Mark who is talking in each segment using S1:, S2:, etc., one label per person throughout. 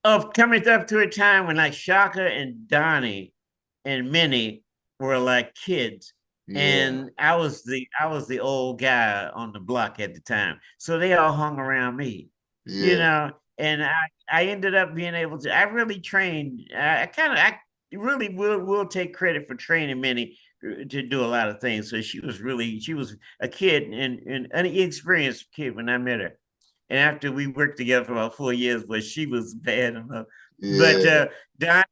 S1: of coming up to a time when like Shaka and Donny and Minnie were like kids.
S2: Yeah.
S1: And I was the old guy on the block at the time. So they all hung around me, you
S2: Yeah.
S1: know, and I ended up being able to, I really trained, I really will take credit for training Minnie to do a lot of things. So she was a kid and an inexperienced kid when I met her. And after we worked together for about 4 years, but she was bad enough. But
S2: Yeah.
S1: Don,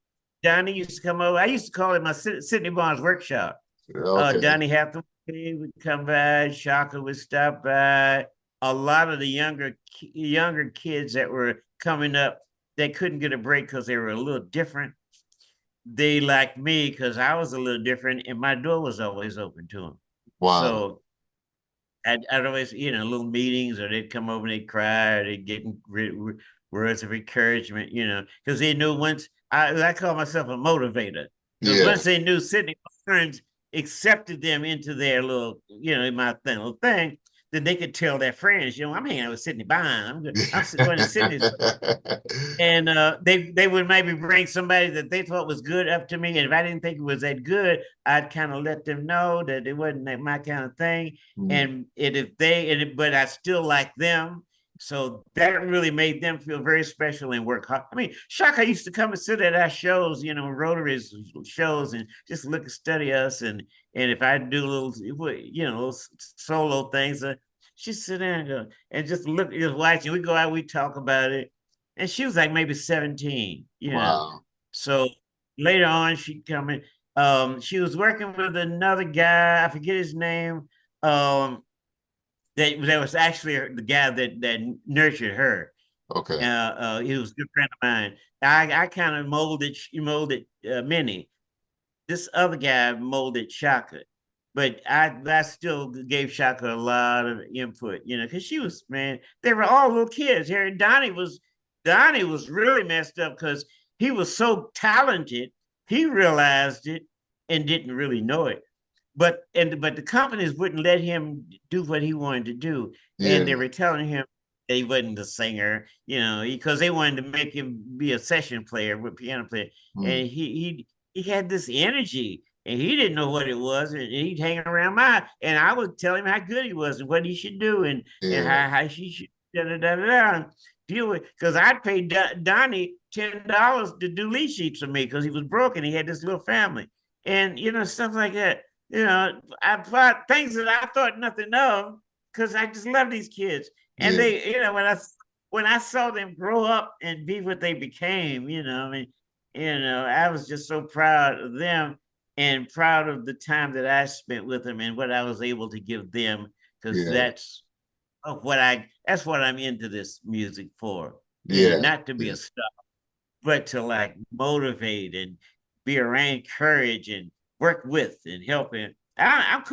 S1: Donnie used to come over. I used to call it my Sydney Barnes workshop.
S2: Okay.
S1: Donnie Hathaway would come by, Shaka would stop by. A lot of the younger kids that were coming up, they couldn't get a break because they were a little different. They liked me because I was a little different, and my door was always open to them.
S2: Wow.
S1: So I'd always, little meetings, or they'd come over and they'd cry, or they'd get words of encouragement, because they knew once I call myself a motivator, because
S2: Yeah.
S1: once they knew Sydney Barnes accepted them into their little, my little thing, then they could tell their friends, I'm hanging out with Sydney Barnes. I'm going to Sydney's, and they would maybe bring somebody that they thought was good up to me, and if I didn't think it was that good, I'd kind of let them know that it wasn't my kind of thing,
S2: Mm.
S1: and but I still like them. So that really made them feel very special and work hard. I mean, Shaka used to come and sit at our shows, Rotary's shows, and just look and study us. And if I do little, little solo things, she'd sit there and go and just look, just watching. We go out, we talk about it, and she was like maybe 17.
S2: Wow.
S1: So later on, she'd come in. She was working with another guy, I forget his name. That was actually the guy that nurtured her.
S2: Okay.
S1: He was a good friend of mine. I kind of molded Minnie. This other guy molded Shaka, but I still gave Shaka a lot of input, because she was, man, they were all little kids here. And Donnie was really messed up because he was so talented. He realized it and didn't really know it. But the companies wouldn't let him do what he wanted to do, and they
S2: Yeah.
S1: were telling him that he wasn't a singer, because they wanted to make him be a session player, with piano player,
S2: Mm.
S1: and he had this energy, and he didn't know what it was, and he'd hang around and I would tell him how good he was and what he should do, and
S2: Yeah.
S1: how she should deal with, because I'd pay Donnie $10 to do lead sheets for me because he was broken. He had this little family, and stuff like that. I thought things that I thought nothing of because I just love these kids. And
S2: Yeah.
S1: they, when I saw them grow up and be what they became, I mean, I was just so proud of them and proud of the time that I spent with them and what I was able to give them, because
S2: Yeah.
S1: that's what I'm into this music for.
S2: Yeah.
S1: Not to be
S2: Yeah.
S1: a star, but to like motivate and be around, encourage, and work with and help. And I'm